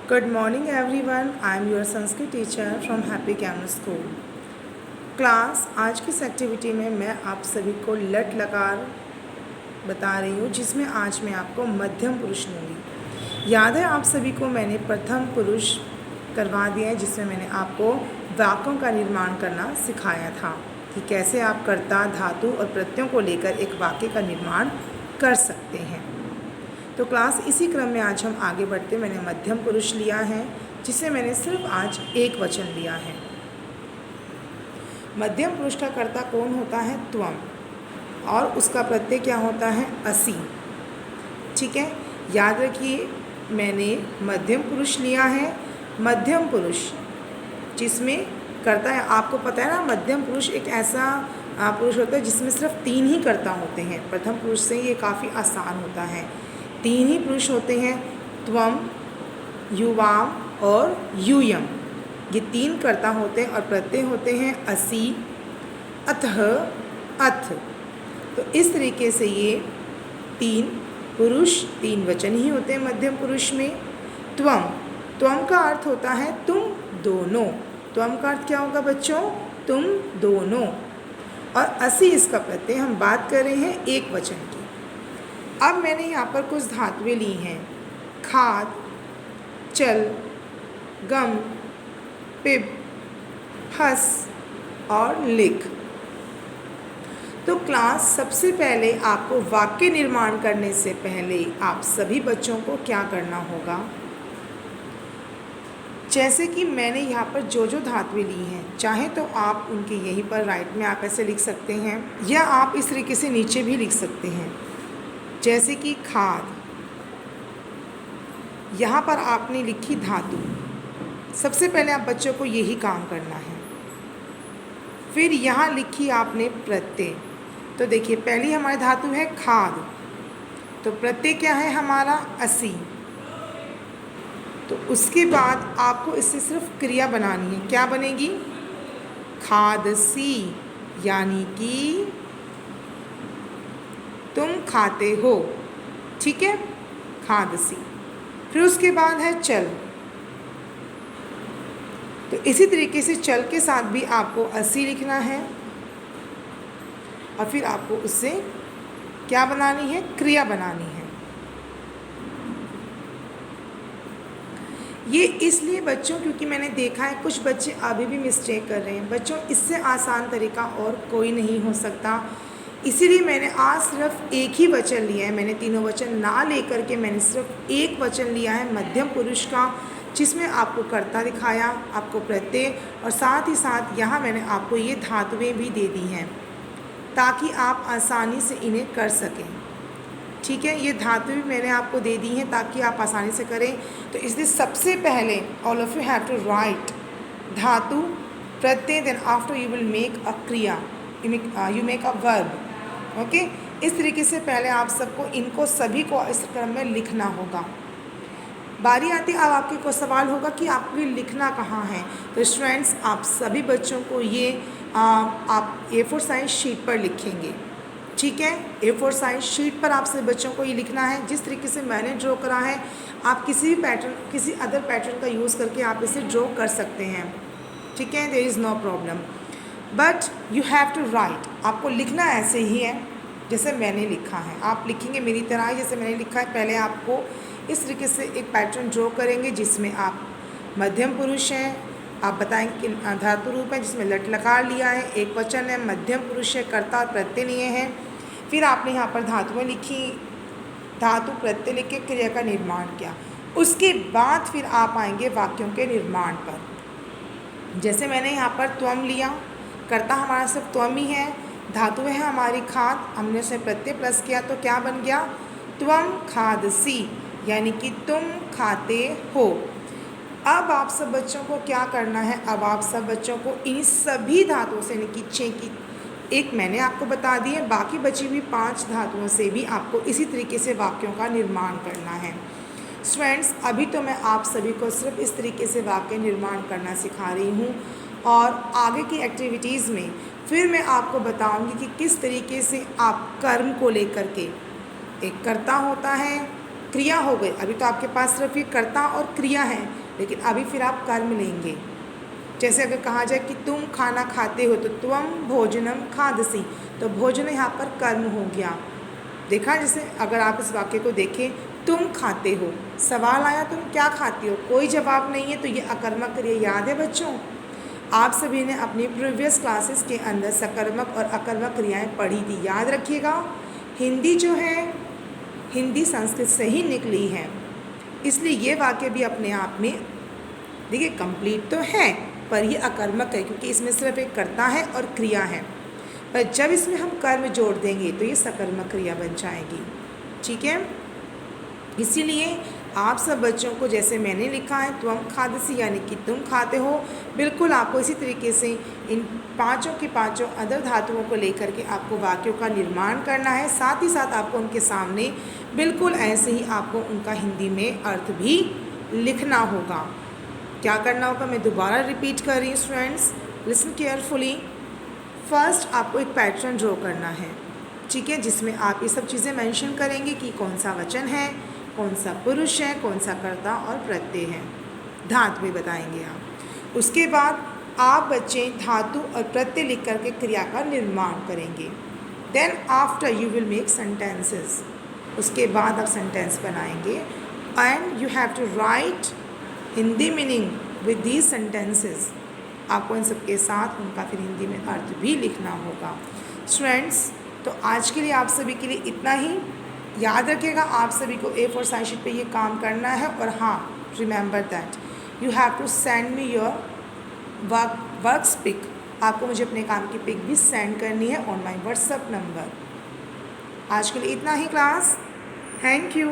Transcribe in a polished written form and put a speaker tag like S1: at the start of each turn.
S1: Good morning everyone. I am your Sanskrit teacher from Happy Camel School. Class आज की इस activity में मैं आप सभी को लट लकार बता रही हूँ, जिसमें आज मैं आपको मध्यम पुरुष लूँगी। याद है आप सभी को मैंने प्रथम पुरुष करवा दिया है, जिसमें मैंने आपको वाक्यों का निर्माण करना सिखाया था कि कैसे आप कर्ता, धातु और प्रत्ययों को लेकर एक वाक्य का निर्माण कर सकते हैं। तो क्लास इसी क्रम में आज हम आगे बढ़ते। मैंने मध्यम पुरुष लिया है, जिसे मैंने सिर्फ आज एक वचन लिया है। मध्यम पुरुष का कर्ता कौन होता है? त्वम, और उसका प्रत्यय क्या होता है? असि। ठीक है, याद रखिए मैंने मध्यम पुरुष लिया है। मध्यम पुरुष जिसमें कर्ता है, आपको पता है ना, मध्यम पुरुष एक ऐसा पुरुष होता है जिसमें सिर्फ 3 ही कर्ता होते हैं। प्रथम पुरुष से ये काफ़ी आसान होता है। 3 ही पुरुष होते हैं, त्वम, युवाम और यूयम। ये 3 कर्ता होते हैं और प्रत्यय होते हैं असि, अतः, अथ। तो इस तरीके से ये 3 पुरुष 3 वचन ही होते हैं मध्यम पुरुष में। त्वम, त्वम का अर्थ होता है तुम दोनों। त्वम का अर्थ क्या होगा बच्चों? तुम दोनों। और असि इसका प्रत्यय। हम बात कर रहे हैं एक वचन की। अब मैंने यहाँ पर कुछ धातुएं ली हैं, खाद, चल, गम, पिब, हस और लिख। तो क्लास सबसे पहले आपको वाक्य निर्माण करने से पहले आप सभी बच्चों को क्या करना होगा? जैसे कि मैंने यहाँ पर जो धातुएं ली हैं, चाहे तो आप उनके यहीं पर राइट में आप ऐसे लिख सकते हैं, या आप इस तरीके से नीचे भी लिख सकते हैं। जैसे कि खाद, यहाँ पर आपने लिखी धातु। सबसे पहले आप बच्चों को यही काम करना है। फिर यहाँ लिखी आपने प्रत्यय। तो देखिए पहली हमारी धातु है खाद, तो प्रत्यय क्या है हमारा? असि। तो उसके बाद आपको इससे सिर्फ क्रिया बनानी है। क्या बनेगी? खादसी, यानी कि तुम खाते हो। ठीक है, खादसी। फिर उसके बाद है चल। तो इसी तरीके से चल के साथ भी आपको असि लिखना है, और फिर आपको उससे क्या बनानी है? क्रिया बनानी है। ये इसलिए बच्चों क्योंकि मैंने देखा है कुछ बच्चे अभी भी मिस्टेक कर रहे हैं। बच्चों, इससे आसान तरीका और कोई नहीं हो सकता। इसीलिए मैंने आज सिर्फ एक ही वचन लिया है। मैंने तीनों वचन ना लेकर के मैंने सिर्फ एक वचन लिया है मध्यम पुरुष का, जिसमें आपको कर्ता दिखाया, आपको प्रत्यय, और साथ ही साथ यहाँ मैंने आपको ये धातुएं भी दे दी हैं ताकि आप आसानी से इन्हें कर सकें। ठीक है, ये धातु भी मैंने आपको दे दी हैं ताकि आप आसानी से करें। तो इसलिए सबसे पहले all of you have to write धातु, प्रत्यय, then after you will make a क्रिया, you make a verb. Okay, इस तरीके से पहले आप सबको इनको सभी को इस क्रम में लिखना होगा। बारी आती अब आपके को सवाल होगा कि आपको लिखना कहाँ है। तो स्टूडेंट्स, आप सभी बच्चों को ये आप A4 साइज शीट पर लिखेंगे। ठीक है, A4 साइज शीट पर आप सभी बच्चों को ये लिखना है। जिस तरीके से मैंने ड्रॉ करा है, आप किसी भी पैटर्न, किसी अदर पैटर्न का यूज़ करके आप इसे ड्रॉ कर सकते हैं। ठीक है, there is no problem, but you have to write. आपको लिखना ऐसे ही है जैसे मैंने लिखा है। आप लिखेंगे मेरी तरह जैसे मैंने लिखा है। पहले आपको इस तरीके से एक पैटर्न ड्रॉ करेंगे जिसमें आप मध्यम पुरुष हैं, आप बताएंगे कि धातु रूप है जिसमें लट लकार लिया है, एक वचन है, मध्यम पुरुष है, कर्ता और प्रत्यय लिए हैं। फिर आपने यहाँ पर धातुएं लिखी, धातु प्रत्यय लिख के क्रिया का निर्माण किया। उसके बाद फिर आप आएंगे वाक्यों के निर्माण पर। जैसे मैंने यहाँ पर त्वम लिया, कर्ता हमारा सिर्फ त्वम ही है, धातु है हमारी खाद, हमने उसे प्रत्यय प्लस किया तो क्या बन गया? त्वम खादसी, यानी कि तुम खाते हो। अब आप सब बच्चों को क्या करना है? अब आप सब बच्चों को इन सभी धातुओं से, यानी कि 6 की एक मैंने आपको बता दी है, बाकी बची हुई 5 धातुओं से भी आपको इसी तरीके से वाक्यों का निर्माण करना है। स्टूडेंट्स, अभी तो मैं आप सभी को सिर्फ इस तरीके से वाक्य निर्माण करना सिखा रही हूँ, और आगे की एक्टिविटीज़ में फिर मैं आपको बताऊँगी कि किस तरीके से आप कर्म को लेकर के, एक कर्ता होता है, क्रिया हो गई। अभी तो आपके पास सिर्फ ये कर्ता और क्रिया है, लेकिन अभी फिर आप कर्म लेंगे। जैसे अगर कहा जाए कि तुम खाना खाते हो तो त्वम भोजनम खादसी, तो भोजन यहाँ पर कर्म हो गया। देखा, जैसे अगर आप इस वाक्य को देखें, तुम खाते हो, सवाल आया तुम क्या खाती हो, कोई जवाब नहीं है, तो ये अकर्मक क्रिया याद है बच्चों। आप सभी ने अपनी प्रीवियस क्लासेस के अंदर सकर्मक और अकर्मक क्रियाएं पढ़ी थी, याद रखिएगा। हिंदी जो है, हिंदी संस्कृत से ही निकली है, इसलिए ये वाक्य भी अपने आप में देखिए कंप्लीट तो है, पर ये अकर्मक है क्योंकि इसमें सिर्फ एक कर्ता है और क्रिया है। पर जब इसमें हम कर्म जोड़ देंगे तो ये सकर्मक क्रिया बन जाएगी। ठीक है, इसीलिए आप सब बच्चों को जैसे मैंने लिखा है त्वम खादसी यानी कि तुम खाते हो, बिल्कुल आपको इसी तरीके से इन पांचों की पांचों अदर धातुओं को लेकर के आपको वाक्यों का निर्माण करना है। साथ ही साथ आपको उनके सामने बिल्कुल ऐसे ही आपको उनका हिंदी में अर्थ भी लिखना होगा। क्या करना होगा, मैं दोबारा रिपीट कर रही हूँ स्टूडेंट्स, लिसन केयरफुली। फर्स्ट आपको एक पैटर्न ड्रॉ करना है, ठीक है, जिसमें आप ये सब चीज़ें मेंशन करेंगे कि कौन सा वचन है, कौन सा पुरुष है, कौन सा कर्ता और प्रत्यय है, धातु भी बताएंगे आप। उसके बाद आप बच्चे धातु और प्रत्यय लिख करके क्रिया का निर्माण करेंगे। Then after you will make sentences, उसके बाद आप सेंटेंस बनाएंगे and you have to write Hindi meaning with these sentences. आपको इन सब के साथ उनका फिर हिंदी में अर्थ भी लिखना होगा। स्टूडेंट्स, तो आज के लिए आप सभी के लिए इतना ही। याद रखिएगा आप सभी को A4 साइज शीट पे ये काम करना है, और हाँ, remember that you have to send me your works pic. आपको मुझे अपने काम की पिक भी सेंड करनी है ऑन माई व्हाट्सएप नंबर। आज के लिए इतना ही क्लास। Thank you.